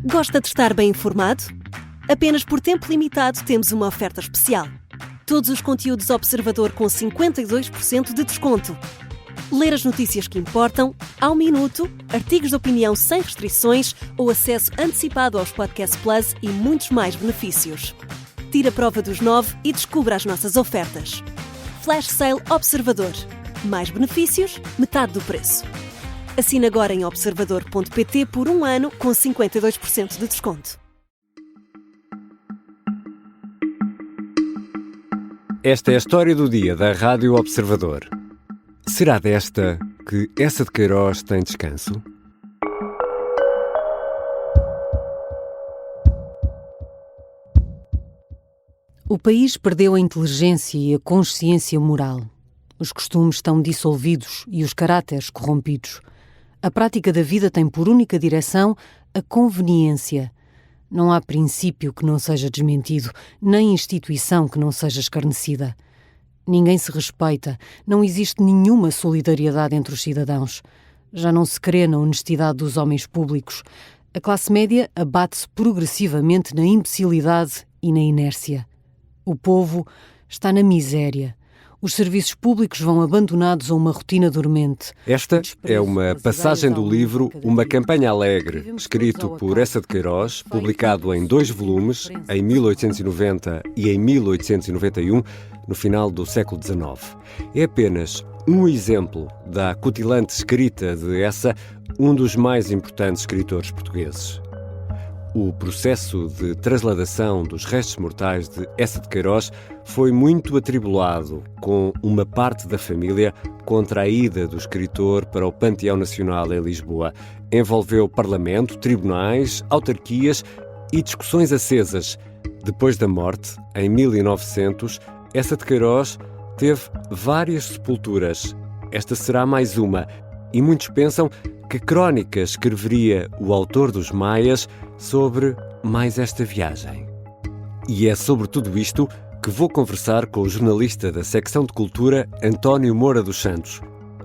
Gosta de estar bem informado? Apenas por tempo limitado temos uma oferta especial. Todos os conteúdos Observador com 52% de desconto. Ler as notícias que importam, ao minuto, artigos de opinião sem restrições ou acesso antecipado aos Podcast Plus e muitos mais benefícios. Tire a prova dos 9 e descubra as nossas ofertas. Flash Sale Observador. Mais benefícios, metade do preço. Assine agora em observador.pt por 1 ano com 52% de desconto. Esta é a história do dia da Rádio Observador. Será desta que Eça de Queiroz tem descanso? O país perdeu a inteligência e a consciência moral. Os costumes estão dissolvidos e os caráteres corrompidos. A prática da vida tem por única direção a conveniência. Não há princípio que não seja desmentido, nem instituição que não seja escarnecida. Ninguém se respeita, não existe nenhuma solidariedade entre os cidadãos. Já não se crê na honestidade dos homens públicos. A classe média abate-se progressivamente na imbecilidade e na inércia. O povo está na miséria. Os serviços públicos vão abandonados a uma rotina dormente. Esta é uma passagem do livro Uma Campanha Alegre, escrito por Eça de Queiroz, publicado em 2 volumes, em 1890 e em 1891, no final do século XIX. É apenas um exemplo da acutilante escrita de Eça, um dos mais importantes escritores portugueses. O processo de transladação dos restos mortais de Eça de Queiroz foi muito atribulado, com uma parte da família contra a ida do escritor para o Panteão Nacional em Lisboa. Envolveu parlamento, tribunais, autarquias e discussões acesas. Depois da morte, em 1900, Eça de Queiroz teve várias sepulturas. Esta será mais uma. E muitos pensam que crónica escreveria o autor dos Maias sobre mais esta viagem. E é sobre tudo isto que vou conversar com o jornalista da secção de Cultura, António Moura dos Santos.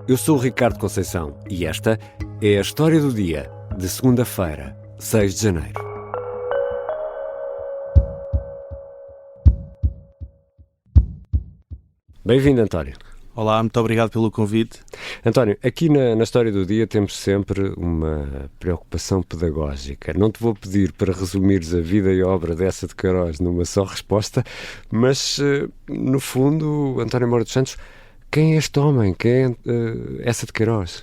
Eu sou o Ricardo Conceição e esta é a história do dia, de segunda-feira, 6 de janeiro. Bem-vindo, António. Olá, muito obrigado pelo convite. António, aqui na História do Dia temos sempre uma preocupação pedagógica. Não te vou pedir para resumires a vida e a obra de Eça de Queiroz numa só resposta, mas, no fundo, António Moura dos Santos, quem é este homem? Quem é Eça de Queiroz?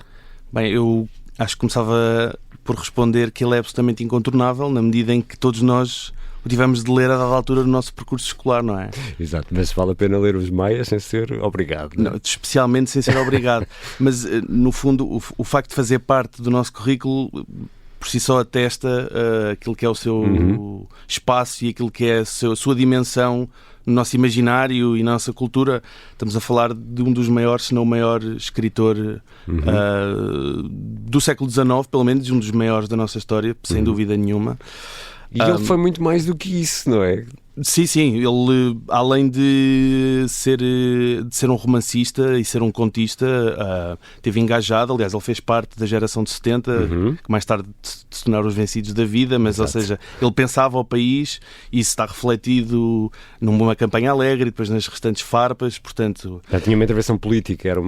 Bem, eu acho que começava por responder que ele é absolutamente incontornável, na medida em que todos nós o tivemos de ler a dada altura do nosso percurso escolar, não é? Exato, mas vale a pena ler os Maias sem ser obrigado. Não, especialmente sem ser obrigado. Mas, no fundo, o facto de fazer parte do nosso currículo, por si só atesta aquilo que é o seu espaço e aquilo que é a sua dimensão no nosso imaginário e na nossa cultura. Estamos a falar de um dos maiores, se não o maior escritor do século XIX, pelo menos um dos maiores da nossa história, sem dúvida nenhuma. E ele foi muito mais do que isso, não é? Sim, ele, além de ser um romancista e ser um contista, esteve engajado. Aliás, ele fez parte da geração de 70, que mais tarde se tornaram os vencidos da vida, mas, Exato. Ou seja, ele pensava ao país e isso está refletido numa campanha alegre e depois nas restantes farpas, portanto... Já tinha uma intervenção política, era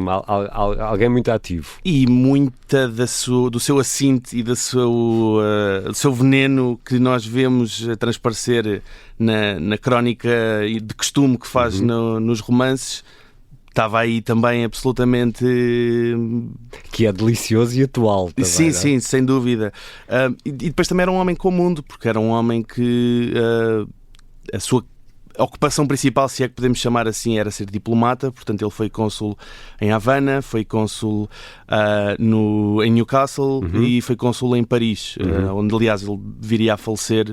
alguém muito ativo. E muita do seu assinte e do seu veneno que nós vemos transparecer na crónica de costume que faz nos romances, estava aí também absolutamente... Que é delicioso e atual também. Sim, sim, sem dúvida. E depois também era um homem com o mundo, porque era um homem que a sua ocupação principal, se é que podemos chamar assim, era ser diplomata. Portanto, ele foi cônsul em Havana, foi cônsul em Newcastle e foi cônsul em Paris, onde, aliás, ele viria a falecer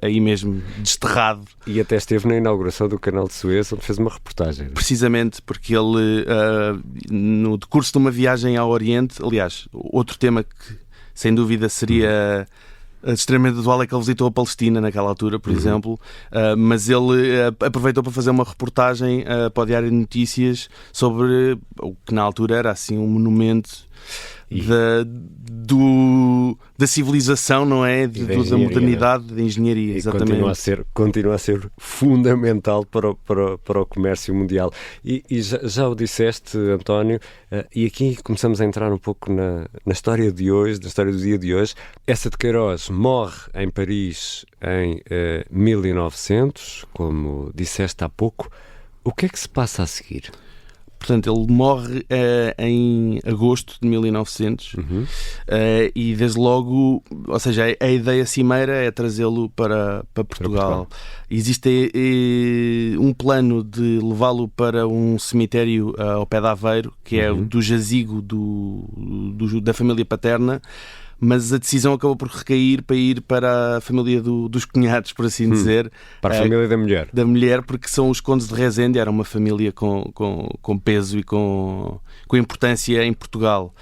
aí mesmo, desterrado. E até esteve na inauguração do Canal de Suez, onde fez uma reportagem. Precisamente, porque ele, no decurso de uma viagem ao Oriente, aliás, outro tema que, sem dúvida, seria... extremamente atual é que ele visitou a Palestina naquela altura, por exemplo, mas ele aproveitou para fazer uma reportagem para o Diário de Notícias sobre o que na altura era assim um monumento da civilização, não é? Da modernidade, da engenharia, exatamente. Continua a ser fundamental para o comércio mundial. E já o disseste, António, e aqui começamos a entrar um pouco na história de hoje, na história do dia de hoje. Eça de Queiroz morre em Paris em 1900, como disseste há pouco. O que é que se passa a seguir? Portanto, ele morre em agosto de 1900 e desde logo, ou seja, a ideia cimeira é trazê-lo para Portugal. Existe um plano de levá-lo para um cemitério ao pé de Aveiro, que é do jazigo da família paterna, mas a decisão acabou por recair para ir para a família dos cunhados, por assim dizer. Para a família da mulher. Da mulher, porque são os condes de Rezende, era uma família com peso e com importância em Portugal.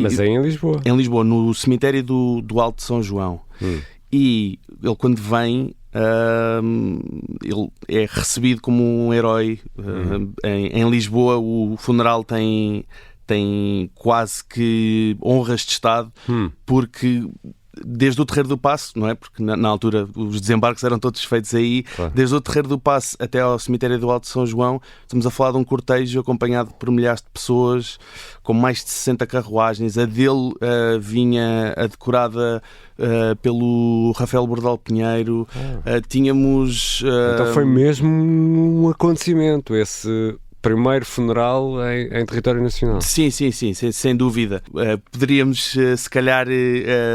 Mas é em Lisboa. Em Lisboa, no cemitério do Alto de São João. E ele, quando vem, ele é recebido como um herói. Em Lisboa, o funeral tem quase que honras de Estado, porque desde o Terreiro do Paço, não é? Porque na altura os desembarques eram todos feitos aí, claro. Desde o Terreiro do Paço até ao cemitério do Alto de São João, estamos a falar de um cortejo acompanhado por milhares de pessoas, com mais de 60 carruagens. A dele vinha decorada pelo Rafael Bordal Pinheiro. Tínhamos... Então foi mesmo um acontecimento esse... primeiro funeral em território nacional. Sim, sem dúvida. Poderíamos, se calhar,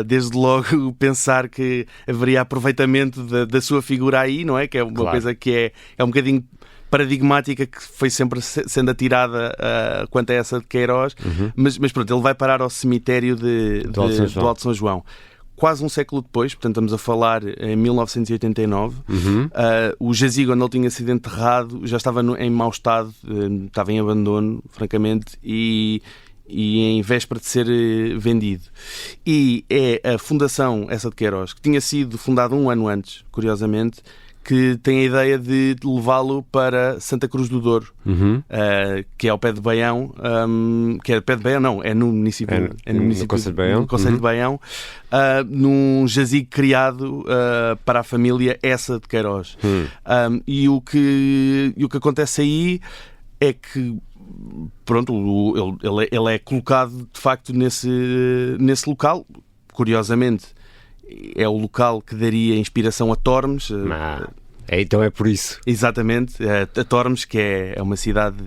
desde logo pensar que haveria aproveitamento da sua figura aí, não é? Que é uma coisa que é um bocadinho paradigmática, que foi sempre sendo atirada quanto a essa de Queiroz. Mas pronto, ele vai parar ao cemitério do Alto São João. Quase um século depois, portanto estamos a falar em 1989, o jazigo onde ele tinha sido enterrado já estava em mau estado, estava em abandono, francamente, e em véspera de ser vendido. E é a Fundação Eça de Queiroz, que tinha sido fundada um ano antes, curiosamente, que tem a ideia de levá-lo para Santa Cruz do Douro, que é ao pé de Baião, que é ao pé de Baião, não, é no município, no Concelho de Baião, no Concelho de Baião, num jazigo criado para a família Eça de Queiroz. E o que acontece aí é que, pronto, ele é colocado de facto nesse local. Curiosamente, é o local que daria inspiração a Tormes. Então é por isso. Exatamente. A Tormes, que é uma cidade...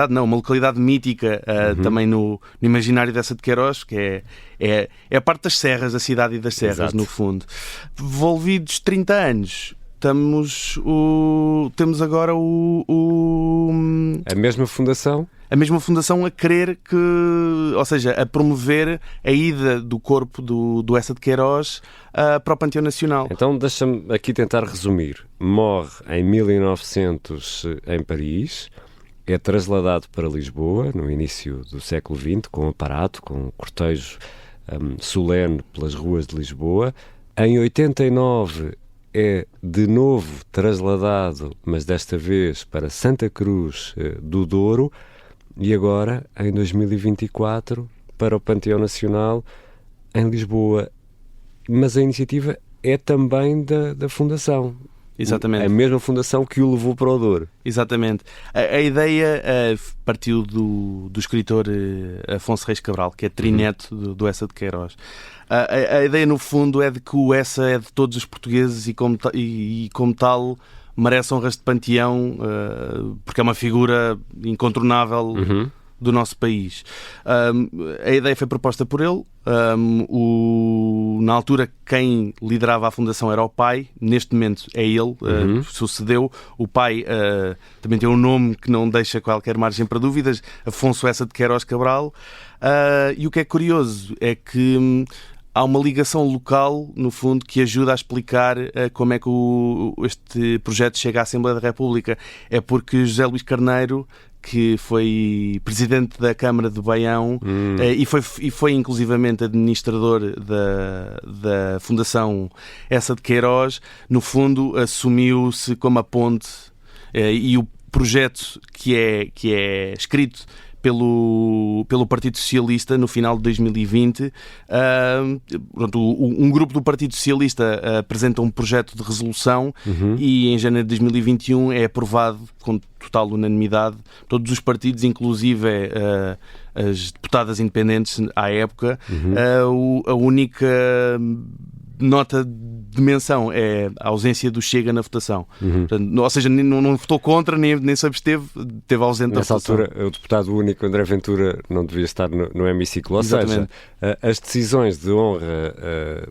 uma localidade mítica também no imaginário dessa de Queiroz, que é a parte das serras, da cidade e das serras. Exato. No fundo. Envolvidos 30 anos... Temos agora a mesma fundação? A mesma fundação a querer ou seja, a promover a ida do corpo do Eça de Queiroz para o Panteão Nacional. Então deixa-me aqui tentar resumir. Morre em 1900 em Paris, é trasladado para Lisboa no início do século XX, com aparato, com cortejo solene pelas ruas de Lisboa. Em 89 é de novo trasladado, mas desta vez para Santa Cruz do Douro, e agora, em 2024, para o Panteão Nacional em Lisboa. Mas a iniciativa é também da Fundação. Exatamente. A mesma fundação que o levou para o Douro. Exatamente. A ideia partiu do escritor Afonso Reis Cabral, que é trineto do Eça de Queiroz. A ideia, no fundo, é de que o Eça é de todos os portugueses e como tal, merece honras de panteão, porque é uma figura incontornável do nosso país. A ideia foi proposta por ele. Na altura, quem liderava a fundação era o pai. Neste momento é ele, sucedeu. O pai também tem um nome que não deixa qualquer margem para dúvidas, Afonso Eça de Queiroz Cabral. E o que é curioso é que há uma ligação local, no fundo, que ajuda a explicar como é que este projeto chega à Assembleia da República. É porque José Luís Carneiro, que foi presidente da Câmara de Baião e foi inclusivamente administrador da Fundação Eça de Queiroz, no fundo assumiu-se como a ponte, e o projeto que é escrito pelo Partido Socialista no final de 2020. Um grupo do Partido Socialista apresenta um projeto de resolução e em janeiro de 2021 é aprovado com total unanimidade. Todos os partidos, inclusive as deputadas independentes à época, a única nota de menção é a ausência do Chega na votação. Portanto, ou seja, não votou contra, nem se absteve, teve ausente da votação. Nessa altura, o deputado único André Ventura não devia estar no hemiciclo. Ou Exatamente. seja, as decisões de honra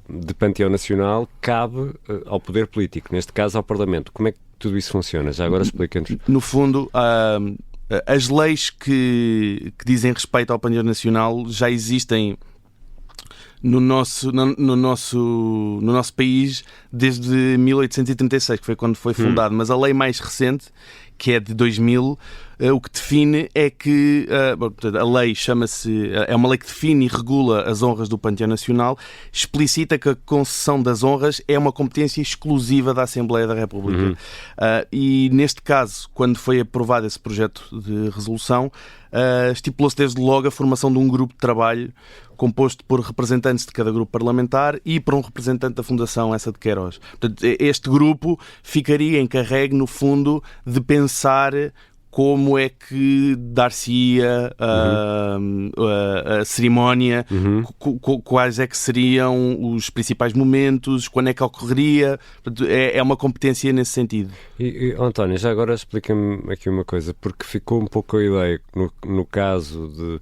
de Panteão Nacional cabe ao poder político, neste caso ao Parlamento. Como é que tudo isso funciona? Já agora explica-nos. No fundo, as leis que dizem respeito ao Panteão Nacional já existem no nosso país desde 1836, que foi quando foi fundado. Mas a lei mais recente, que é de 2000, o que define é que a lei é uma lei que define e regula as honras do Panteão Nacional, explicita que a concessão das honras é uma competência exclusiva da Assembleia da República. E neste caso, quando foi aprovado esse projeto de resolução, estipulou-se desde logo a formação de um grupo de trabalho composto por representantes de cada grupo parlamentar e por um representante da Fundação Essa de Queiroz. Portanto, este grupo ficaria encarregue, no fundo, de pensar como é que dar-se-ia a cerimónia, quais é que seriam os principais momentos, quando é que ocorreria. É uma competência nesse sentido. E António, já agora explica-me aqui uma coisa, porque ficou um pouco a ideia, no caso de,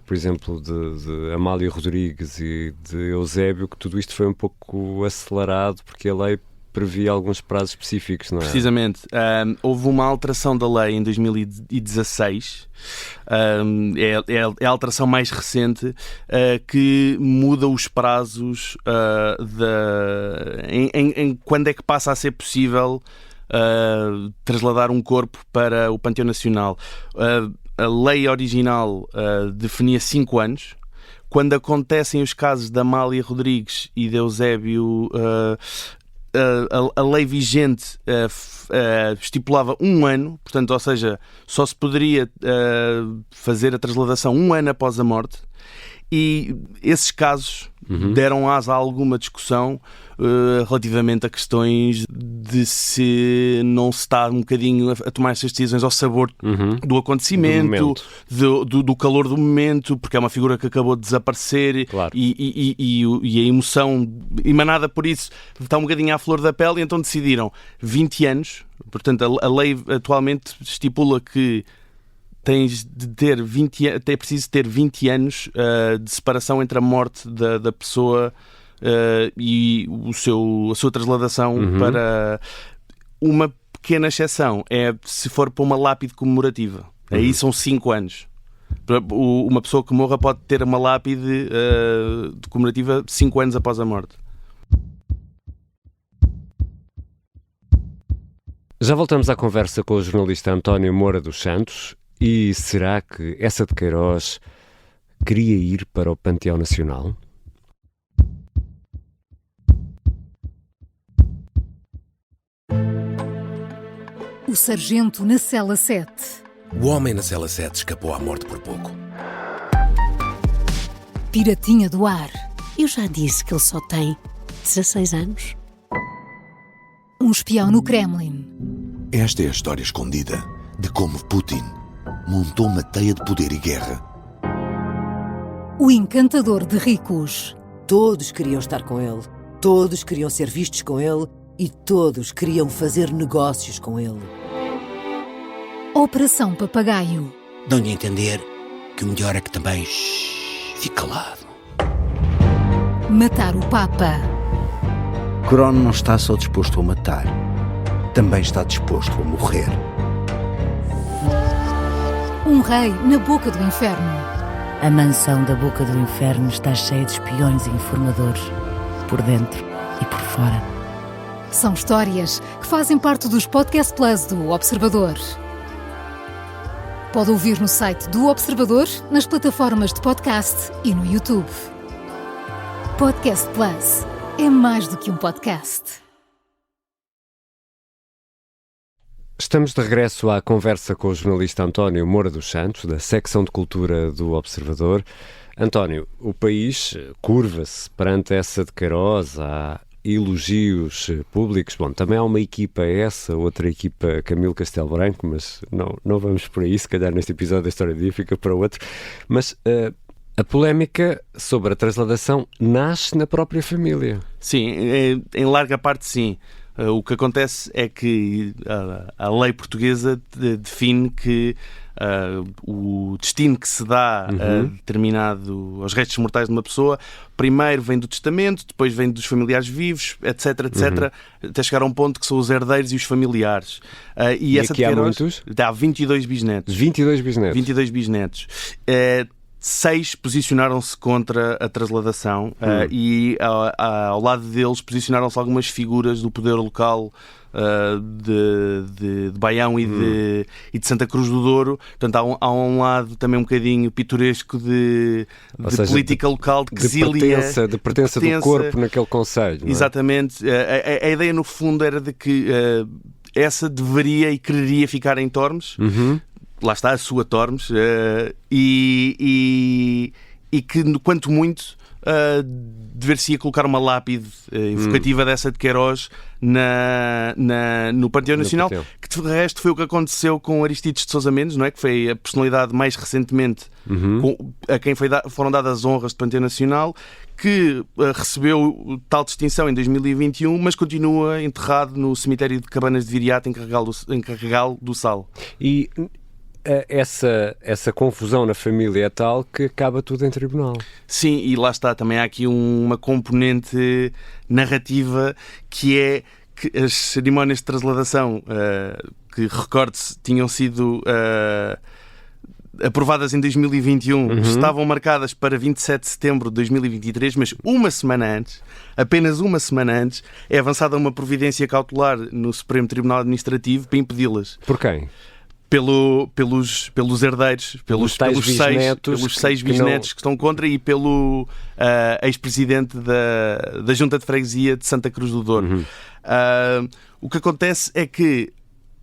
por exemplo, de Amália Rodrigues e de Eusébio, que tudo isto foi um pouco acelerado, porque a lei previa alguns prazos específicos, não é? Precisamente. Houve uma alteração da lei em 2016, é a alteração mais recente, que muda os prazos em quando é que passa a ser possível trasladar um corpo para o Panteão Nacional. A lei original definia 5 anos. Quando acontecem os casos da Amália Rodrigues e de Eusébio, a lei vigente estipulava 1 ano, portanto, ou seja, só se poderia fazer a trasladação 1 ano após a morte, e esses casos deram asa a alguma discussão relativamente a questões de se não se está um bocadinho a tomar essas decisões ao sabor do acontecimento, do calor do momento, porque é uma figura que acabou de desaparecer. Claro. E a emoção emanada por isso está um bocadinho à flor da pele, e então decidiram 20 anos. Portanto, a lei atualmente estipula que é preciso ter 20 anos de separação entre a morte da pessoa e a sua trasladação para... Uma pequena exceção é se for para uma lápide comemorativa. Aí são 5 anos. Uma pessoa que morra pode ter uma lápide comemorativa 5 anos após a morte. Já voltamos à conversa com o jornalista António Moura dos Santos. E será que Essa de Queiroz queria ir para o Panteão Nacional? O sargento na cela 7. O homem na cela 7 escapou à morte por pouco. Piratinha do ar. Eu já disse que ele só tem 16 anos. Um espião no Kremlin. Esta é a história escondida de como Putin montou uma teia de poder e guerra. O encantador de ricos. Todos queriam estar com ele, todos queriam ser vistos com ele e todos queriam fazer negócios com ele. Operação Papagaio. Dão-lhe a entender que o melhor é que também fique calado. Matar o Papa. Crono não está só disposto a matar, também está disposto a morrer. Um rei na boca do inferno. A mansão da boca do inferno está cheia de espiões e informadores, por dentro e por fora. São histórias que fazem parte dos Podcast Plus do Observador. Pode ouvir no site do Observador, nas plataformas de podcast e no YouTube. Podcast Plus é mais do que um podcast. Estamos de regresso à conversa com o jornalista António Moura dos Santos, da secção de cultura do Observador. António, o país curva-se perante essa de Queiroz, há elogios públicos. Bom, também há uma equipa outra equipa Camilo Castelo Branco, mas não vamos por aí, se calhar neste episódio da História do Dia fica para outro. Mas a polémica sobre a transladação nasce na própria família. Sim, em larga parte sim. O que acontece é que a lei portuguesa define que o destino que se dá determinado aos restos mortais de uma pessoa primeiro vem do testamento, depois vem dos familiares vivos, etc, até chegar a um ponto que são os herdeiros e os familiares. E essa aqui há muitos? Há 22 bisnetos. 22 bisnetos? 22 bisnetos. 6 posicionaram-se contra a transladação e ao lado deles posicionaram-se algumas figuras do poder local de Baião e de Santa Cruz do Douro. Portanto, há um lado também um bocadinho pitoresco de política local, de quesília. De pertença do corpo naquele concelho. Exatamente. A ideia, no fundo, era de que essa deveria e quereria ficar em Tormes. Lá está a sua Tormes, e que, quanto muito, dever-se-ia colocar uma lápide evocativa dessa de Queiroz no Panteão Nacional, que de resto foi o que aconteceu com Aristides de Sousa Mendes, não é? Que foi a personalidade mais recentemente a quem foram dadas as honras de Panteão Nacional, que recebeu tal distinção em 2021, mas continua enterrado no cemitério de Cabanas de Viriato, em Carregal do Sal. E essa confusão na família é tal que acaba tudo em tribunal. Sim, e lá está, também há aqui uma componente narrativa, que é que as cerimónias de transladação, que, recorde-se, tinham sido aprovadas em 2021, estavam marcadas para 27 de setembro de 2023, mas apenas uma semana antes, é avançada uma providência cautelar no Supremo Tribunal Administrativo para impedi-las. Por quem? Pelos herdeiros, pelos 6 bisnetos que estão contra, e pelo ex-presidente da Junta de Freguesia de Santa Cruz do Douro. O que acontece é que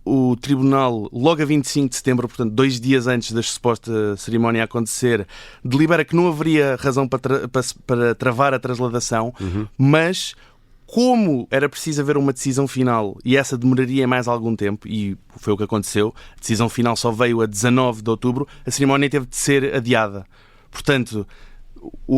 o Tribunal, logo a 25 de setembro, portanto 2 dias antes da suposta cerimónia acontecer, delibera que não haveria razão para travar a transladação, mas como era preciso haver uma decisão final e essa demoraria mais algum tempo, e foi o que aconteceu, a decisão final só veio a 19 de outubro, a cerimónia teve de ser adiada. Portanto,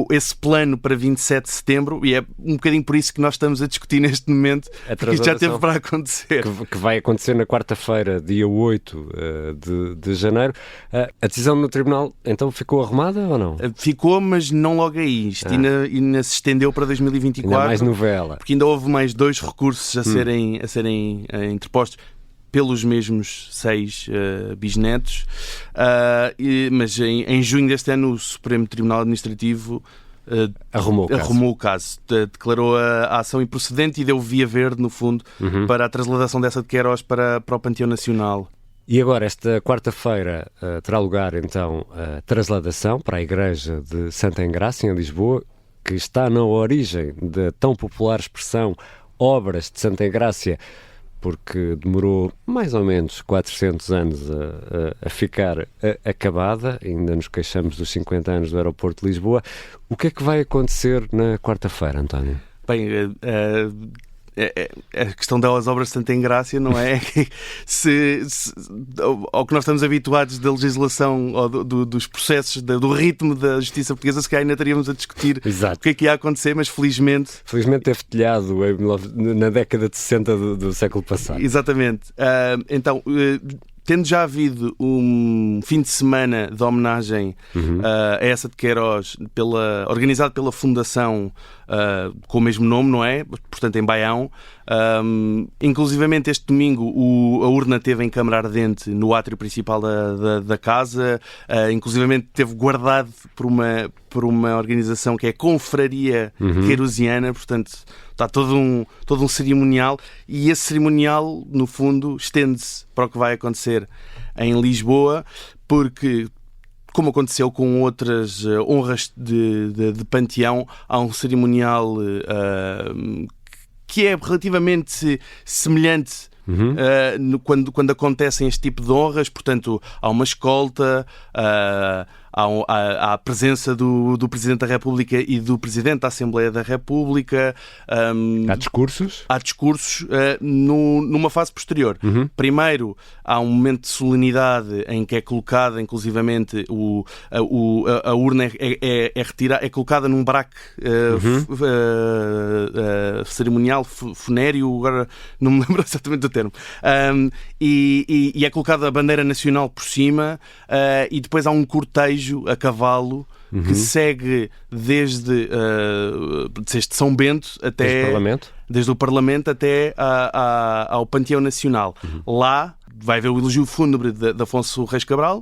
esse plano para 27 de setembro, e é um bocadinho por isso que nós estamos a discutir neste momento, porque isto já teve para acontecer. Que vai acontecer na quarta-feira, dia 8 de janeiro. A decisão no Tribunal, então, ficou arrumada ou não? Ficou, mas não logo aí. Isto ainda se estendeu para 2024. Ainda mais novela. Porque ainda houve mais 2 recursos a serem interpostos pelos mesmos 6 bisnetos, mas em junho deste ano o Supremo Tribunal Administrativo arrumou o caso, declarou a ação improcedente e deu via verde, no fundo, para a transladação dessa de Queiroz para o Panteão Nacional. E agora, esta quarta-feira, terá lugar então a transladação para a Igreja de Santa Engrácia, em Lisboa, que está na origem da tão popular expressão Obras de Santa Engrácia, porque demorou mais ou menos 400 anos a ficar acabada. Ainda nos queixamos dos 50 anos do aeroporto de Lisboa. O que é que vai acontecer na quarta-feira, António? Bem, a questão das obras de Santa Engrácia, não é? Ao que nós estamos habituados da legislação ou dos processos, do ritmo da justiça portuguesa, se calhar ainda estaríamos a discutir o que é que ia acontecer, mas felizmente teve telhado na década de 60 do século passado. Exatamente. Então, tendo já havido um fim de semana de homenagem a essa de Queiroz, organizado pela Fundação com o mesmo nome, não é? Portanto, em Baião. Inclusivamente este domingo a urna teve em câmara ardente no átrio principal da casa, inclusivamente teve guardado por uma organização que é a Confraria Queirosiana, portanto está todo um cerimonial, e esse cerimonial, no fundo, estende-se para o que vai acontecer em Lisboa, porque, como aconteceu com outras honras de Panteão, há um cerimonial que é relativamente semelhante quando acontecem este tipo de honras. Portanto, há uma escolta, há a presença do Presidente da República e do Presidente da Assembleia da República. Há discursos? Há discursos numa fase posterior. Primeiro, há um momento de solenidade em que é colocada, inclusivamente, a urna é retirada, é colocada num braque cerimonial, funéreo, agora não me lembro exatamente do termo, e é colocada a bandeira nacional por cima, e depois há um cortejo a cavalo que segue desde São Bento até... Desde o Parlamento até ao Panteão Nacional. Lá vai haver o elogio fúnebre de Afonso Reis Cabral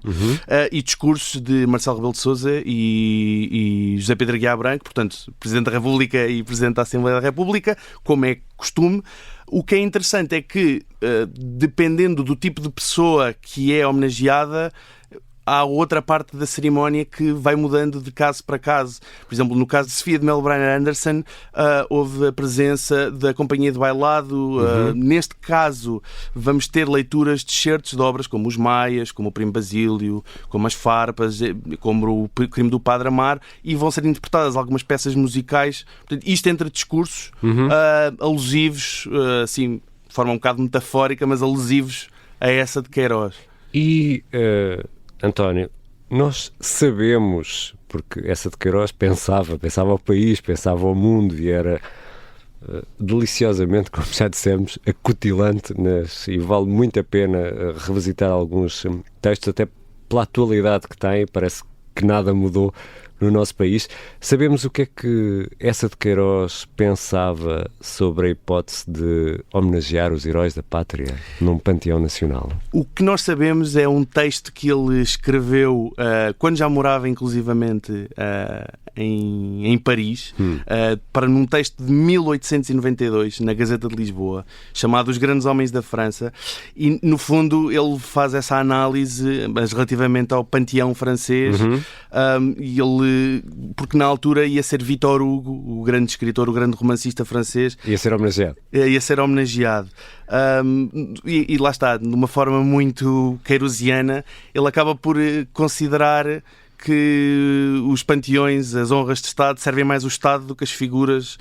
e discursos de Marcelo Rebelo de Sousa e José Pedro Aguiar Branco, portanto, Presidente da República e Presidente da Assembleia da República, como é costume. O que é interessante é que, dependendo do tipo de pessoa que é homenageada, há outra parte da cerimónia que vai mudando de caso para caso. Por exemplo, no caso de Sofia de Mello Bryan Anderson, houve a presença da Companhia de Bailado. Neste caso, vamos ter leituras de excertos de obras como Os Maias, como o Primo Basílio, como As Farpas, como o Crime do Padre Amar, e vão ser interpretadas algumas peças musicais. Portanto, isto entre discursos alusivos, assim, de forma um bocado metafórica, mas alusivos a essa de Queiroz. E... António, nós sabemos, porque essa de Queiroz pensava o país, pensava o mundo e era deliciosamente, como já dissemos, acutilante, e vale muito a pena revisitar alguns textos, até pela atualidade que tem. Parece que nada mudou no nosso país. Sabemos o que é que essa de Queiroz pensava sobre a hipótese de homenagear os heróis da pátria num panteão nacional? O que nós sabemos é um texto que ele escreveu quando já morava inclusivamente em Paris, para num texto de 1892 na Gazeta de Lisboa, chamado Os Grandes Homens da França, e no fundo ele faz essa análise, mas relativamente ao panteão francês, e ele, porque na altura ia ser Victor Hugo, o grande escritor, o grande romancista francês. Ia ser homenageado. E lá está, de uma forma muito queirosiana, ele acaba por considerar que os panteões, as honras de Estado, servem mais o Estado do que as figuras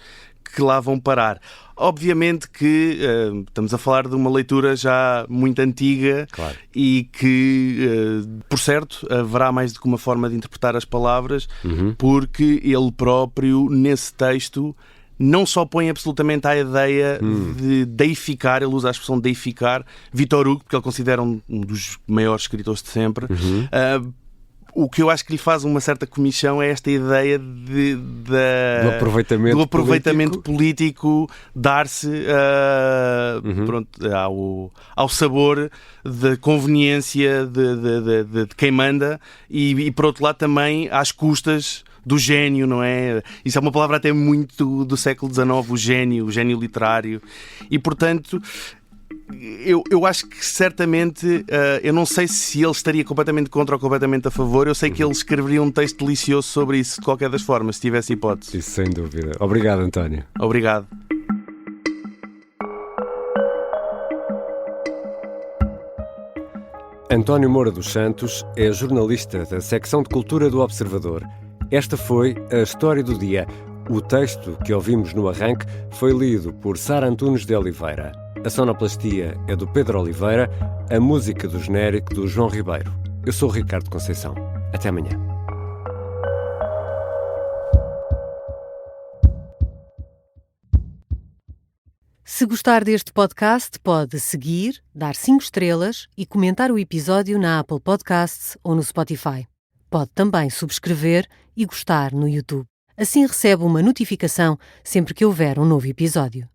que lá vão parar. Obviamente que estamos a falar de uma leitura já muito antiga, claro, e que, por certo, haverá mais do que uma forma de interpretar as palavras, porque ele próprio, nesse texto, não só põe absolutamente a ideia de deificar, ele usa a expressão deificar, Victor Hugo, porque ele considera um dos maiores escritores de sempre. O que eu acho que lhe faz uma certa comichão é esta ideia do aproveitamento político dar-se ao sabor da conveniência de quem manda e, por outro lado, também às custas do gênio, não é? Isso é uma palavra até muito do século XIX, o gênio literário. E, portanto, eu acho que certamente, eu não sei se ele estaria completamente contra ou completamente a favor. Eu sei que ele escreveria um texto delicioso sobre isso, de qualquer das formas, se tivesse hipótese. Isso, sem dúvida. Obrigado, António. Obrigado. António Moura dos Santos é jornalista da secção de Cultura do Observador. Esta foi a História do Dia. O texto que ouvimos no arranque foi lido por Sara Antunes de Oliveira. A sonoplastia é do Pedro Oliveira, a música do genérico do João Ribeiro. Eu sou o Ricardo Conceição. Até amanhã. Se gostar deste podcast, pode seguir, dar 5 estrelas e comentar o episódio na Apple Podcasts ou no Spotify. Pode também subscrever e gostar no YouTube. Assim recebe uma notificação sempre que houver um novo episódio.